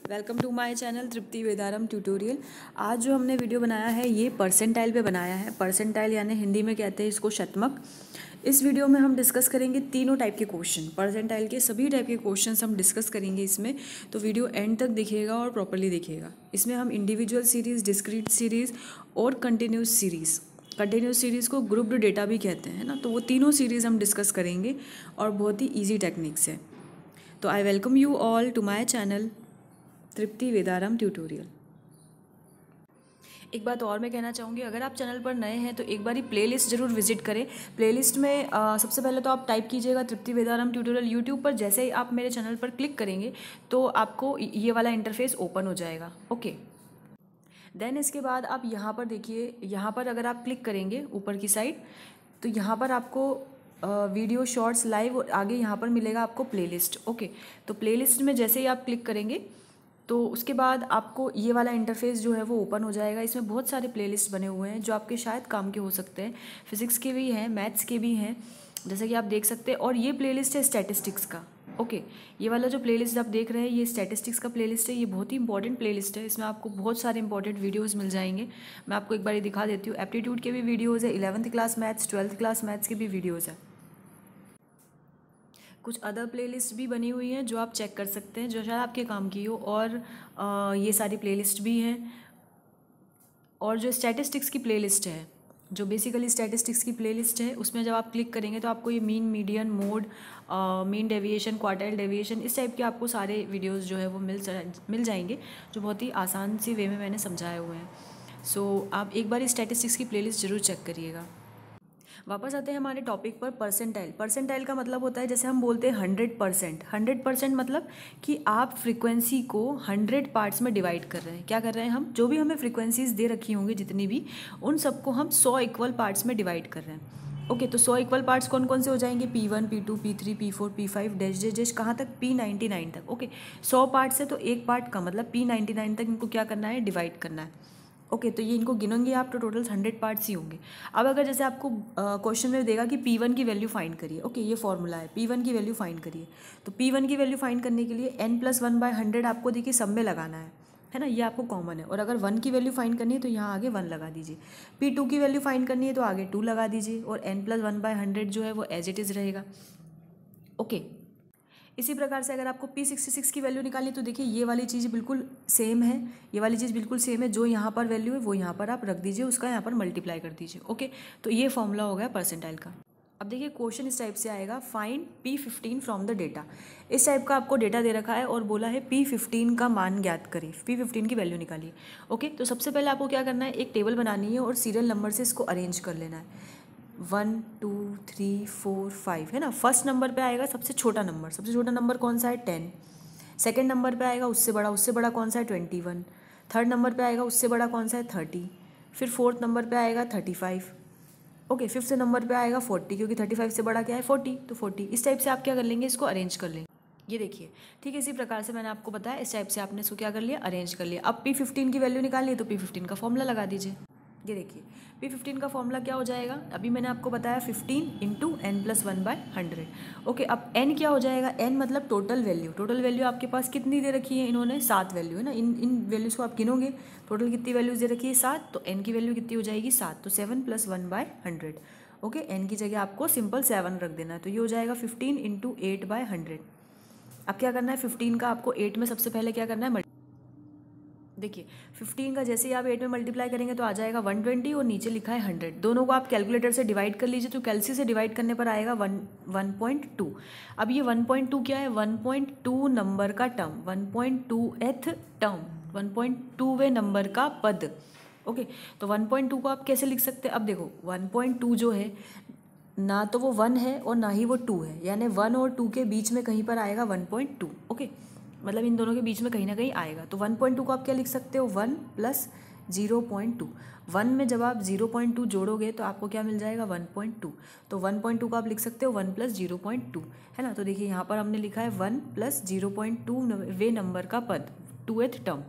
Welcome to my channel Tripti Vedaram tutorial. आज जो हमने वीडियो बनाया है ये परसेंटाइल पे बनाया है। परसेंटाइल यानी हिंदी में कहते हैं इसको शतमक। इस वीडियो में हम डिस्कस करेंगे तीनों टाइप के क्वेश्चन, परसेंटाइल के सभी टाइप के क्वेश्चंस हम डिस्कस करेंगे इसमें। तो वीडियो एंड तक देखिएगा और प्रॉपर्ली देखिएगा। इसमें हम इंडिविजुअल सीरीज़, डिस्क्रीट सीरीज़ और कंटिन्यूस सीरीज़ को ग्रुप्ड डेटा भी कहते हैं ना, तो वो तीनों सीरीज़ हम डिस्कस करेंगे और बहुत ही ईजी टेक्निक्स है। तो I welcome you all to my channel Tripti Vedaram tutorial. एक बात और मैं कहना चाहूँगी, अगर आप चैनल पर नए हैं तो एक बारी प्लेलिस्ट ज़रूर विजिट करें। प्लेलिस्ट में सबसे पहले तो आप टाइप कीजिएगा तृप्ति वेदारम ट्यूटोरियल यूट्यूब पर। जैसे ही आप मेरे चैनल पर क्लिक करेंगे तो आपको ये वाला इंटरफेस ओपन हो जाएगा। ओके, देन इसके बाद आप यहाँ पर देखिए, यहाँ पर अगर आप क्लिक करेंगे ऊपर की साइड तो यहाँ पर आपको वीडियो शॉर्ट्स लाइव और आगे यहाँ पर मिलेगा आपको प्लेलिस्ट। ओके, तो प्लेलिस्ट में जैसे ही आप क्लिक करेंगे तो उसके बाद आपको ये वाला इंटरफेस जो है वो ओपन हो जाएगा। इसमें बहुत सारे प्लेलिस्ट बने हुए हैं जो आपके शायद काम के हो सकते हैं। फिजिक्स के भी हैं, मैथ्स के भी हैं, जैसे कि आप देख सकते हैं। और ये प्लेलिस्ट है स्टैटिस्टिक्स का। ओके, ये वाला जो प्लेलिस्ट आप देख रहे हैं ये स्टैटिस्टिक्स का प्लेलिस्ट है। ये बहुत ही इंपॉर्टेंट प्लेलिस्ट है। इसमें आपको बहुत सारे इंपॉर्टेंट वीडियोस मिल जाएंगे। मैं आपको एक बार दिखा देती हूँ। एप्टीट्यूड के भी वीडियोज़ है, 11th class maths, 12th class maths के भी वीडियोज़ है। कुछ अदर प्लेलिस्ट भी बनी हुई हैं जो आप चेक कर सकते हैं, जो शायद आपके काम की हो। और ये सारी प्लेलिस्ट भी हैं। और जो स्टैटिस्टिक्स की प्लेलिस्ट है, जो बेसिकली स्टैटिस्टिक्स की प्लेलिस्ट है, उसमें जब आप क्लिक करेंगे तो आपको ये mean, median, mode, mean deviation, quartile deviation, इस टाइप के आपको सारे वीडियोस जो है वो मिल जाएंगे, जो बहुत ही आसान सी वे में मैंने समझाए हुए हैं। सो आप एक बार स्टैटिस्टिक्स की प्लेलिस्ट ज़रूर चेक करिएगा। वापस आते हैं हमारे टॉपिक पर। परसेंटाइल, परसेंटाइल का मतलब होता है, जैसे हम बोलते हैं 100%। 100% मतलब कि आप फ्रीक्वेंसी को 100 पार्ट्स में डिवाइड कर रहे हैं। क्या कर रहे हैं हम, जो भी हमें फ्रीक्वेंसीज दे रखी होंगी जितनी भी, उन सबको हम 100 इक्वल पार्ट्स में डिवाइड कर रहे हैं। ओके, तो 100 इक्वल पार्ट्स कौन कौन से हो जाएंगे? P1, P2, P3, P4, P5 dash dash dash, कहाँ तक? P99 तक। ओके, 100 पार्ट्स है तो एक पार्ट का मतलब P99 तक इनको क्या करना है? डिवाइड करना है। ओके, तो ये इनको गिनोगे आप तो टोटल 100 पार्ट्स ही होंगे। अब अगर जैसे आपको क्वेश्चन में देगा कि P1 की वैल्यू फाइंड करिए। ओके, ये फॉर्मूला है, P1 की वैल्यू फाइंड करिए। तो P1 की वैल्यू फाइंड करने के लिए n+1/100 आपको देखिए सब में लगाना है ना, ये आपको कॉमन है। और अगर 1 की वैल्यू फाइंड करनी है तो यहाँ आगे 1 लगा दीजिए। P2 की वैल्यू फाइंड करनी है तो आगे 2 लगा दीजिए। और n+1/100 जो है वो एज इट इज़ रहेगा। ओके, इसी प्रकार से अगर आपको P66 की वैल्यू निकालनी है तो देखिए ये वाली चीज़ बिल्कुल सेम है, ये वाली चीज़ बिल्कुल सेम है। जो यहाँ पर वैल्यू है वो यहाँ पर आप रख दीजिए, उसका यहाँ पर मल्टीप्लाई कर दीजिए। ओके, तो ये फॉर्मूला हो गया परसेंटाइल का। अब देखिए क्वेश्चन इस टाइप से आएगा, find P15 from the data. इस टाइप का आपको डेटा दे रखा है और बोला है P15 का मान ज्ञात करें, P15 की वैल्यू निकालिए। ओके, तो सबसे पहले आपको क्या करना है, एक टेबल बनानी है और सीरियल नंबर से इसको अरेंज कर लेना है। 1 2 3 4 5 है ना। फर्स्ट नंबर पे आएगा सबसे छोटा नंबर कौन सा है? 10। सेकंड नंबर पे आएगा उससे बड़ा कौन सा है? 21। थर्ड नंबर पे आएगा उससे बड़ा कौन सा है? 30। फिर फोर्थ नंबर पे आएगा 35। ओके, फिफ्थ नंबर पे आएगा 40, क्योंकि 35 से बड़ा क्या है? 40, तो 40। इस टाइप से आप क्या कर लेंगे, इसको अरेंज कर लेंगे। ये देखिए, ठीक है, इसी प्रकार से मैंने आपको बताया, इस टाइप से आपने इसको क्या कर लिया? अरेंज कर लिया। अब P15 की वैल्यू निकालिए तो P15 का फॉर्मूला लगा दीजिए। ये देखिए P15 का फॉर्मूला क्या हो जाएगा, अभी मैंने आपको बताया 15 इंटू n+1/100। ओके, अब n क्या हो जाएगा? n मतलब टोटल वैल्यू आपके पास कितनी दे रखी है इन्होंने? 7 वैल्यू है ना। इन वैल्यूज़ को आप गिनोगे, टोटल कितनी वैल्यूज़ दे रखी है? 7। तो n की वैल्यू कितनी हो जाएगी? 7। तो 7+1/100। ओके, n की जगह आपको सिंपल 7 रख देना है। तो ये हो जाएगा 15 इंटू 8/100। अब क्या करना है, 15 का आपको 8 में सबसे पहले क्या करना है? देखिए 15 का जैसे ही आप 8 में मल्टीप्लाई करेंगे तो आ जाएगा 120 और नीचे लिखा है 100। दोनों को आप कैलकुलेटर से डिवाइड कर लीजिए, तो कैलसी से डिवाइड करने पर आएगा 1.2। अब ये 1.2 क्या है? 1.2 नंबर का टर्म, 1.2th टर्म, 1.2वें नंबर का पद। ओके, तो 1.2 को आप कैसे लिख सकते हैं? अब देखो 1.2 जो है ना तो वो 1 है और ना ही वो 2 है, यानी 1 और 2 के बीच में कहीं पर आएगा 1.2। ओके, मतलब इन दोनों के बीच में कहीं ना कहीं आएगा। तो 1.2 को आप क्या लिख सकते हो? 1 + 0.2। 1 में जब आप 0.2 जोड़ोगे तो आपको क्या मिल जाएगा? 1.2। तो 1.2 को आप लिख सकते हो 1 + 0.2, है ना। तो देखिए यहाँ पर हमने लिखा है 1 + 0.2 वे नंबर का पद, 2th टर्म।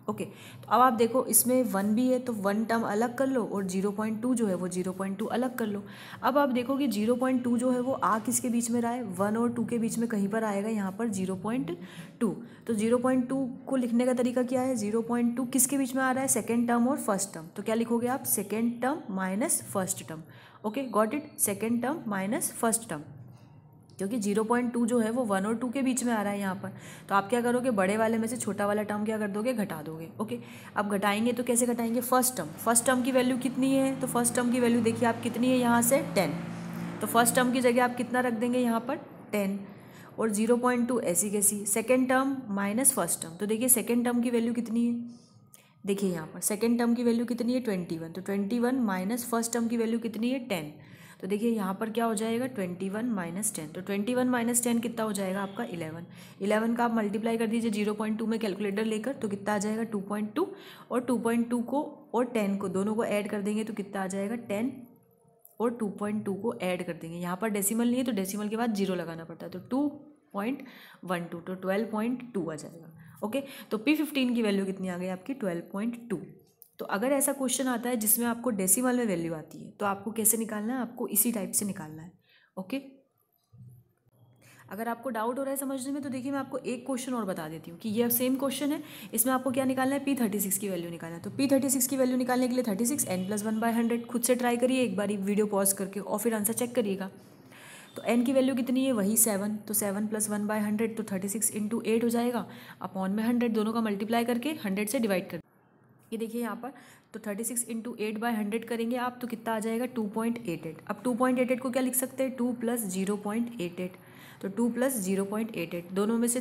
ओके, तो अब आप देखो इसमें 1 भी है तो 1 टर्म अलग कर लो और 0.2 जो है वो 0.2 अलग कर लो। अब आप देखो कि 0.2 जो है वो आ किसके बीच में रहा है, 1 और 2 के बीच में कहीं पर आएगा यहाँ पर 0.2। तो 0.2 को लिखने का तरीका क्या है, 0.2 किसके बीच में आ रहा है, सेकेंड टर्म और फर्स्ट टर्म। तो क्या लिखोगे आप, second term minus first term. Okay, got it, second term minus first term, क्योंकि 0.2 जो है वो 1 और 2 के बीच में आ रहा है यहाँ पर। तो आप क्या करोगे, बड़े वाले में से छोटा वाला टर्म क्या कर दोगे, घटा दोगे। ओके, अब घटाएंगे तो कैसे घटाएंगे, फर्स्ट टर्म की वैल्यू कितनी है, तो फर्स्ट टर्म की वैल्यू देखिए आप कितनी है यहाँ से 10। तो फर्स्ट टर्म की जगह आप कितना रख देंगे यहाँ पर 10, और 0.2 ऐसी कैसी, second term minus first term. तो देखिए सेकेंड टर्म की वैल्यू कितनी है, देखिए यहाँ पर सेकेंड टर्म की वैल्यू कितनी है 21। तो 21 माइनस फर्स्ट टर्म की वैल्यू कितनी है 10। तो देखिए यहाँ पर क्या हो जाएगा 21 माइनस 10। तो 21 माइनस 10 कितना हो जाएगा आपका 11 का आप मल्टीप्लाई कर दीजिए 0.2 में कैलकुलेटर लेकर, तो कितना आ जाएगा 2.2, और 2.2 को और 10 को दोनों को ऐड कर देंगे तो कितना आ जाएगा 10 और 2.2 को ऐड कर देंगे। यहाँ पर डेसिमल नहीं है तो डेसिमल के बाद 0 लगाना पड़ता है, तो 2.12, तो 12.2 आ जाएगा। ओके, तो P15 की वैल्यू कितनी आ गई आपकी 12.2। तो अगर ऐसा क्वेश्चन आता है जिसमें आपको डेसिमल में वैल्यू आती है तो आपको कैसे निकालना है, आपको इसी टाइप से निकालना है। ओके, अगर आपको डाउट हो रहा है समझने में तो देखिए मैं आपको एक क्वेश्चन और बता देती हूँ कि ये सेम क्वेश्चन है, इसमें आपको क्या निकालना है, P36 की वैल्यू निकालना है। तो P36 की वैल्यू निकालने के लिए 36 n+1/100 खुद से ट्राई करिए एक बार वीडियो पॉज करके और फिर आंसर चेक करिएगा। तो n की वैल्यू कितनी है, वही 7, तो 7 + 1/100 तो 36 × 8 हो जाएगा, अपॉन में 100, दोनों का मल्टीप्लाई करके 100 से डिवाइड कर, ये देखिए यहाँ पर, तो 36 × 8/100 करेंगे आप तो कितना आ जाएगा 2.88। अब 2.88 को क्या लिख सकते हैं, 2 + 0.88, तो 2 + 0.88 दोनों में से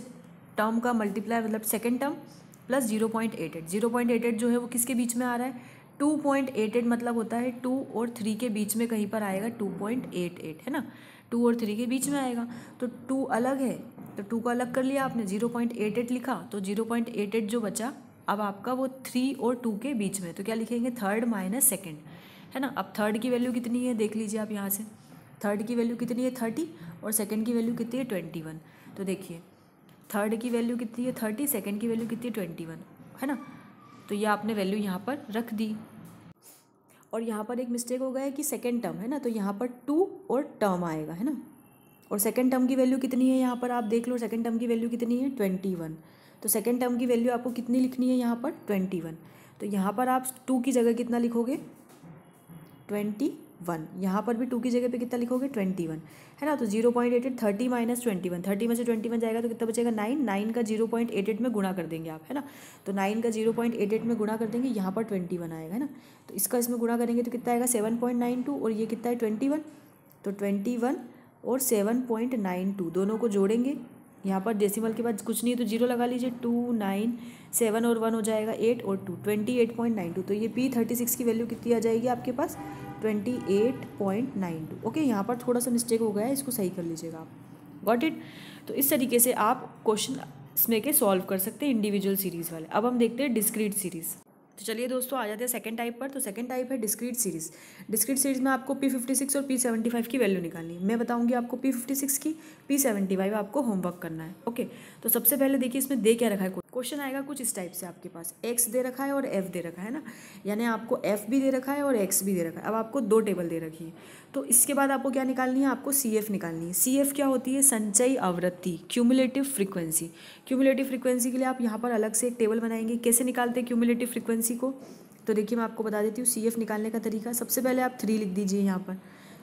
टर्म का मल्टीप्लाई मतलब सेकेंड टर्म प्लस 0.88, 0.88 जो है वो किसके बीच में आ रहा है, 2.88 मतलब होता है 2 और 3 के बीच में कहीं पर आएगा 2.88, है ना, 2 और 3 के बीच में आएगा। तो 2 अलग है तो 2 को अलग कर लिया आपने, 0.88 लिखा तो 0.88 जो बचा अब आपका वो 3 और 2 के बीच में, तो क्या लिखेंगे थर्ड माइनस सेकेंड, है ना। अब थर्ड की वैल्यू कितनी है देख लीजिए आप यहाँ से, थर्ड की वैल्यू कितनी है 30 और सेकेंड की वैल्यू कितनी है 21। तो देखिए थर्ड की वैल्यू कितनी है 30, सेकेंड की वैल्यू कितनी है 21, है ना। तो ये आपने वैल्यू यहाँ पर रख दी, और यहाँ पर एक मिस्टेक हो गया है कि सेकेंड टर्म है ना, तो यहाँ पर 2 और टर्म आएगा, है ना। और सेकेंड टर्म की वैल्यू कितनी है यहाँ पर आप देख लो, सेकेंड टर्म की वैल्यू कितनी है 21। तो सेकेंड टर्म की वैल्यू आपको कितनी लिखनी है यहाँ पर 21। तो यहाँ पर आप 2 की जगह कितना लिखोगे 21, यहाँ पर भी 2 की जगह पे कितना लिखोगे 21, है ना। तो 0.88 30 माइनस 21, 30 में से 21 जाएगा तो कितना बचेगा 9, 9 का 0.88 में गुणा कर देंगे आप, है ना। तो 9 का 0.88 में गुणा कर देंगे, यहाँ पर 21 आएगा, है ना। तो इसका इसमें गुणा करेंगे तो कितना आएगा 7.92, और ये कितना है 21, तो 21 और 7.92 दोनों को जोड़ेंगे, यहाँ पर डेसिमल के बाद कुछ नहीं है तो 0 लगा लीजिए, 2 9 7 और 1 हो जाएगा 8 और 2 28.92। तो ये P36 की वैल्यू कितनी आ जाएगी आपके पास 28.92। ओके, यहाँ पर थोड़ा सा मिस्टेक हो गया है, इसको सही कर लीजिएगा आप, गॉट इट। तो इस तरीके से आप क्वेश्चन इसमें के सॉल्व कर सकते हैं इंडिविजुअल सीरीज़ वाले। अब हम देखते हैं डिस्क्रीट सीरीज़। तो चलिए दोस्तों आ जाते हैं सेकंड टाइप पर। तो सेकंड टाइप है डिस्क्रीट सीरीज़। डिस्क्रीट सीरीज़ में आपको P56 और P75 की वैल्यू निकालनी है। मैं बताऊंगी आपको P56 की, P75 आपको होमवर्क करना है। ओके, तो सबसे पहले देखिए इसमें दे क्या रखा है, क्वेश्चन आएगा कुछ इस टाइप से, आपके पास x दे रखा है और f दे रखा है ना, यानी आपको f भी दे रखा है और x भी दे रखा है। अब आपको 2 टेबल दे रखी है, तो इसके बाद आपको क्या निकालनी है, आपको CF निकालनी है। CF क्या होती है, संचयी आवृत्ति, क्यूमुलेटिव फ्रीक्वेंसी। क्यूमुलेटिव फ्रीक्वेंसी के लिए आप यहाँ पर अलग से एक टेबल बनाएंगे। कैसे निकालते हैं क्यूमुलेटिव फ्रीक्वेंसी को, तो देखिए मैं आपको बता देती हूँ CF निकालने का तरीका। सबसे पहले आप 3 लिख दीजिए, यहाँ पर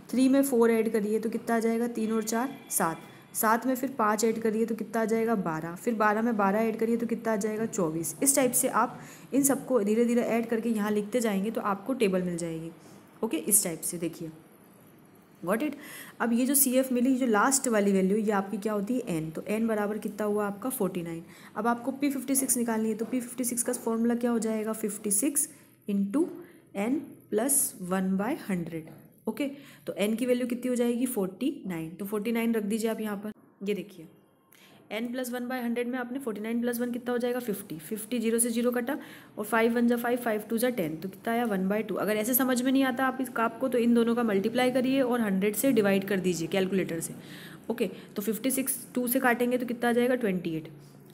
3 में 4 ऐड करिए तो कितना आ जाएगा 3 और 4 7, 7 में फिर 5 ऐड करिए तो कितना आ जाएगा 12, फिर 12 में 12 ऐड करिए तो कितना आ जाएगा 24। इस टाइप से आप इन सबको धीरे धीरे ऐड करके यहाँ लिखते जाएंगे तो आपको टेबल मिल जाएगी। ओके, इस टाइप से देखिए, गॉट इट। अब ये जो CF मिली, जो लास्ट वाली वैल्यू ये आपकी क्या होती है n, तो n बराबर कितना हुआ आपका 49। अब आपको P56 निकालनी है, तो P56 का फॉर्मूला क्या हो जाएगा 56 × n + 1/100। ओके, तो n की वैल्यू कितनी हो जाएगी 49, तो 49 रख दीजिए आप यहाँ पर। ये देखिए n + 1/100 में आपने 49 + 1 कितना हो जाएगा 50, 50 0 से 0 कटा, और 5 1 = 5, 5 2 = 10, तो कितना आया 1/2। अगर ऐसे समझ में नहीं आता आपको तो इन दोनों का मल्टीप्लाई करिए और 100 से डिवाइड कर दीजिए कैलकुलेटर से। ओके, तो 56 2 से काटेंगे तो कितना आ जाएगा 28,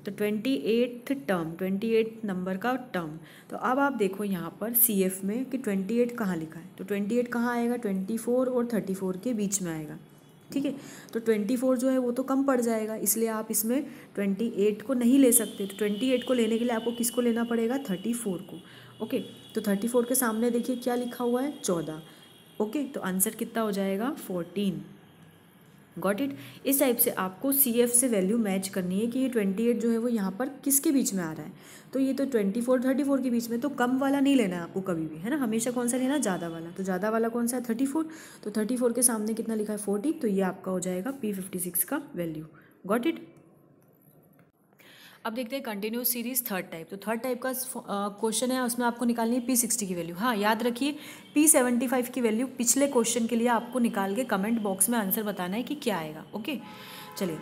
तो 28th टर्म, 28 नंबर का टर्म। तो अब आप देखो यहाँ पर CF में कि 28 कहाँ लिखा है, तो 28 कहाँ आएगा, 24 और 34 के बीच में आएगा। ठीक है, तो 24 जो है वो तो कम पड़ जाएगा, इसलिए आप इसमें 28 को नहीं ले सकते। तो 28 को लेने के लिए आपको किसको लेना पड़ेगा, 34 को। ओके, तो 34 के सामने देखिए क्या लिखा हुआ है, 14। ओके, तो आंसर कितना हो जाएगा, 14। Got it. इस टाइप से आपको CF से वैल्यू मैच करनी है कि ये 28 जो है वो यहाँ पर किसके बीच में आ रहा है। तो ये तो 24 34 के बीच में, तो कम वाला नहीं लेना है आपको कभी भी, है ना, हमेशा कौन सा लेना है, ज़्यादा वाला। तो ज़्यादा वाला कौन सा है, 34। तो 34 के सामने कितना लिखा है, 40। तो ये आपका हो जाएगा P56 का वैल्यू। Got it. अब देखते हैं कंटिन्यूस सीरीज थर्ड टाइप। तो थर्ड टाइप का क्वेश्चन है, उसमें आपको निकालनी है P60 की वैल्यू। हाँ, याद रखिए P75 की वैल्यू पिछले क्वेश्चन के लिए आपको निकाल के कमेंट बॉक्स में आंसर बताना है कि क्या आएगा। ओके, चलिए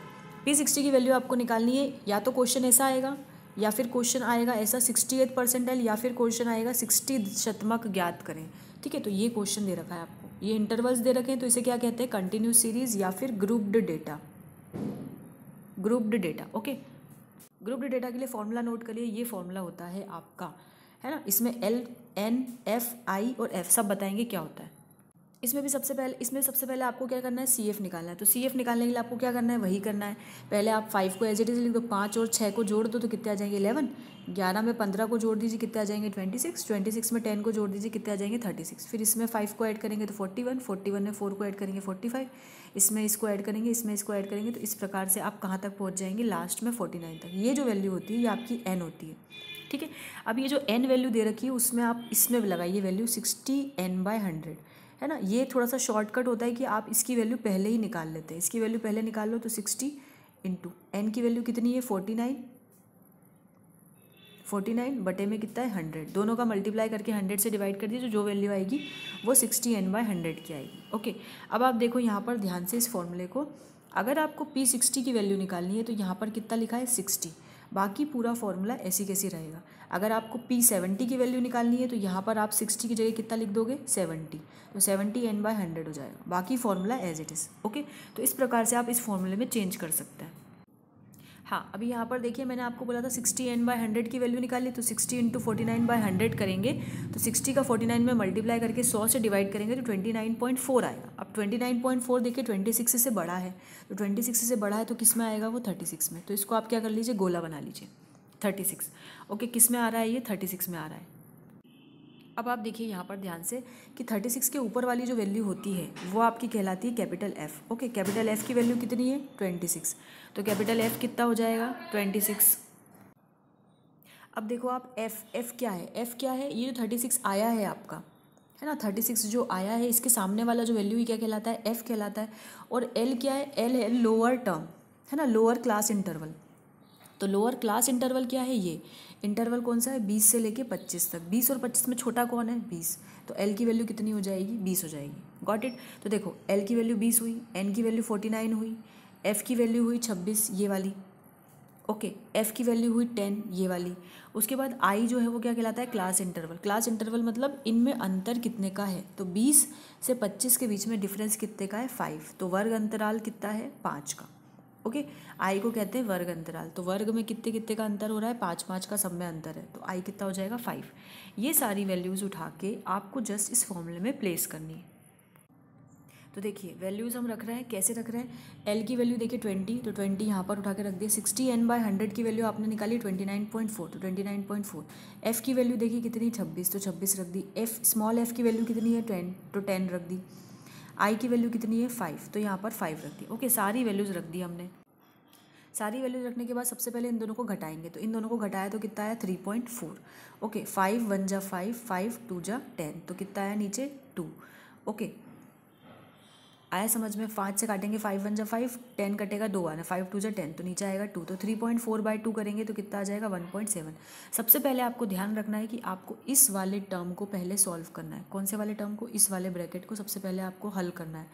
P60 की वैल्यू आपको निकालनी है। या तो क्वेश्चन ऐसा आएगा, या फिर क्वेश्चन आएगा ऐसा 68th परसेंटाइल, या फिर क्वेश्चन आएगा 60 दशमलव ज्ञात करें। ठीक है, तो ये क्वेश्चन दे रखा है आपको, ये इंटरवल्स दे रखे हैं, तो इसे क्या कहते हैं, कंटिन्यूस सीरीज या फिर grouped data. Grouped data. Okay, grouped data के लिए फॉर्मूला नोट करिए, ये फॉर्मूला होता है आपका, है ना, इसमें L N F I और F सब बताएंगे क्या होता है। इसमें सबसे पहले आपको क्या करना है, CF निकालना है। तो CF निकालने के लिए आपको क्या करना है, वही करना है। पहले आप 5 को एज इट इज लिख दो, 5 और 6 को जोड़ दो तो कितने आ जाएंगे, 11। 11 में 15 को जोड़ दीजिए, कितने आ जाएंगे, 26। 26 में 10 को जोड़ दीजिए, कितने आ जाएंगे, 36। फिर इसमें 5 को ऐड करेंगे तो 41। 41 में 4 को ऐड करेंगे 45। इसमें इसको ऐड करेंगे, इसमें इसको ऐड करेंगे, तो इस प्रकार से आप कहाँ तक पहुँच जाएंगे, लास्ट में 49 तक। ये जो वैल्यू होती है ये आपकी N होती है। ठीक है, अब ये जो N वैल्यू दे रखी है उसमें आप इसमें लगाइए वैल्यू 60N/100, है ना। ये थोड़ा सा शॉर्टकट होता है कि आप इसकी वैल्यू पहले ही निकाल लेते हैं। इसकी वैल्यू पहले निकाल लो तो 60 इंटू N की वैल्यू कितनी है, 49। 49 बटे में कितना है, 100। दोनों का मल्टीप्लाई करके 100 से डिवाइड कर दीजिए, जो वैल्यू आएगी वो 60N/100 की आएगी। ओके, अब आप देखो यहाँ पर ध्यान से इस फॉर्मूले को, अगर आपको P60 की वैल्यू निकालनी है तो यहाँ पर कितना लिखा है, 60। बाकी पूरा फॉर्मूला ऐसी कैसी रहेगा। अगर आपको P70 की वैल्यू निकालनी है तो यहाँ पर आप 60 की जगह कितना लिख दोगे, 70। तो 70N/100 हो जाएगा, बाकी formula as it is. Okay, तो इस प्रकार से आप इस फॉर्मूले में चेंज कर सकते हैं। हाँ, अभी यहाँ पर देखिए मैंने आपको बोला था 60N/100 की वैल्यू निकाली, तो 60 इंटू 49/100 करेंगे तो 60 का 49 में मल्टीप्लाई करके 100 से डिवाइड करेंगे तो 29.4 आएगा। अब 29.4 देखिए 26 से बड़ा है, तो 26 से बड़ा है तो किस में आएगा, वो 36 में। तो इसको आप क्या कर लीजिए, गोला बना लीजिए, 36। ओके, किस में आ रहा है, ये 36 में आ रहा है। अब आप देखिए यहाँ पर ध्यान से कि 36 के ऊपर वाली जो वैल्यू होती है वो आपकी कहलाती है capital F। Okay, capital F की वैल्यू कितनी है, 26। तो कैपिटल F कितना हो जाएगा, 26। अब देखो आप F क्या है, F क्या है, ये जो 36 आया है आपका, है ना, 36 जो आया है इसके सामने वाला जो वैल्यू ही क्या कहलाता है, F कहलाता है। और L क्या है, L है लोअर टर्म, है ना, लोअर क्लास इंटरवल। तो लोअर क्लास इंटरवल क्या है, ये इंटरवल कौन सा है, 20 से लेके 25 तक। 20 और 25 में छोटा कौन है, 20। तो L की वैल्यू कितनी हो जाएगी, 20 हो जाएगी। Got it. तो देखो L की वैल्यू 20 हुई, N की वैल्यू 49 हुई, F की वैल्यू हुई 26 ये वाली। ओके, F की वैल्यू हुई 10 ये वाली। उसके बाद I जो है वो क्या कहलाता है, क्लास इंटरवल। क्लास इंटरवल मतलब इनमें अंतर कितने का है, तो 20 से 25 के बीच में डिफरेंस कितने का है, 5। तो वर्ग अंतराल कितना है, 5 का। ओके, आई को कहते हैं वर्ग अंतराल। तो वर्ग में कितने कितने का अंतर हो रहा है, 5 का सब में अंतर है, तो आई कितना हो जाएगा, 5। ये सारी वैल्यूज़ उठा के आपको जस्ट इस फॉर्मूले में प्लेस करनी है। तो देखिए वैल्यूज़ हम रख रहे हैं, कैसे रख रहे हैं, एल की वैल्यू देखिए 20, तो 20 यहाँ पर उठा के रख दिए। 60N/100 की वैल्यू आपने निकाली 29.4, तो 29.4। एफ़ की वैल्यू देखिए कितनी, 26, तो 26 रख दी। एफ स्मॉल एफ़ की वैल्यू कितनी है, 10, तो 10 रख दी। आई की वैल्यू कितनी है, 5, तो यहाँ पर 5 रख दी। ओके, सारी वैल्यूज़ रख दी हमने। सारी वैल्यूज रखने के बाद सबसे पहले इन दोनों को घटाएंगे, तो इन दोनों को घटाया तो कितना आया, 3.4। ओके, 5 1 जा 5, 5 2 जा 10, तो कितना आया नीचे, 2। ओके, आया समझ में। 5 से काटेंगे, 5 1 जा 5, 10 कटेगा 2 आना, 5 2 जा 10, तो नीचे आएगा 2। तो 3.4/2 करेंगे तो कितना आ जाएगा, 1.7। सबसे पहले आपको ध्यान रखना है कि आपको इस वाले टर्म को पहले सॉल्व करना है। कौन से वाले टर्म को, इस वाले ब्रैकेट को सबसे पहले आपको हल करना है।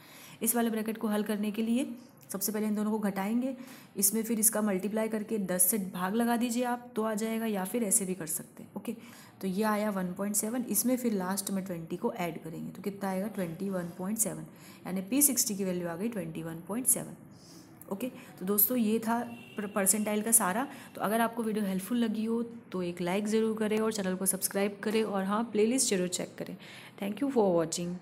इस वाले ब्रैकेट को हल करने के लिए सबसे पहले इन दोनों को घटाएंगे, इसमें फिर इसका मल्टीप्लाई करके 10 से भाग लगा दीजिए आप, तो आ जाएगा, या फिर ऐसे भी कर सकते हैं। ओके, तो ये आया 1.7, इसमें फिर लास्ट में 20 को ऐड करेंगे तो कितना आएगा, 21.7, यानी P60 की वैल्यू आ गई 21.7। ओके, तो दोस्तों ये था परसेंटाइल का सारा। तो अगर आपको वीडियो हेल्पफुल लगी हो तो एक लाइक ज़रूर करें और चैनल को सब्सक्राइब करें और हाँ, प्लेलिस्ट ज़रूर चेक करें। Thank you for watching.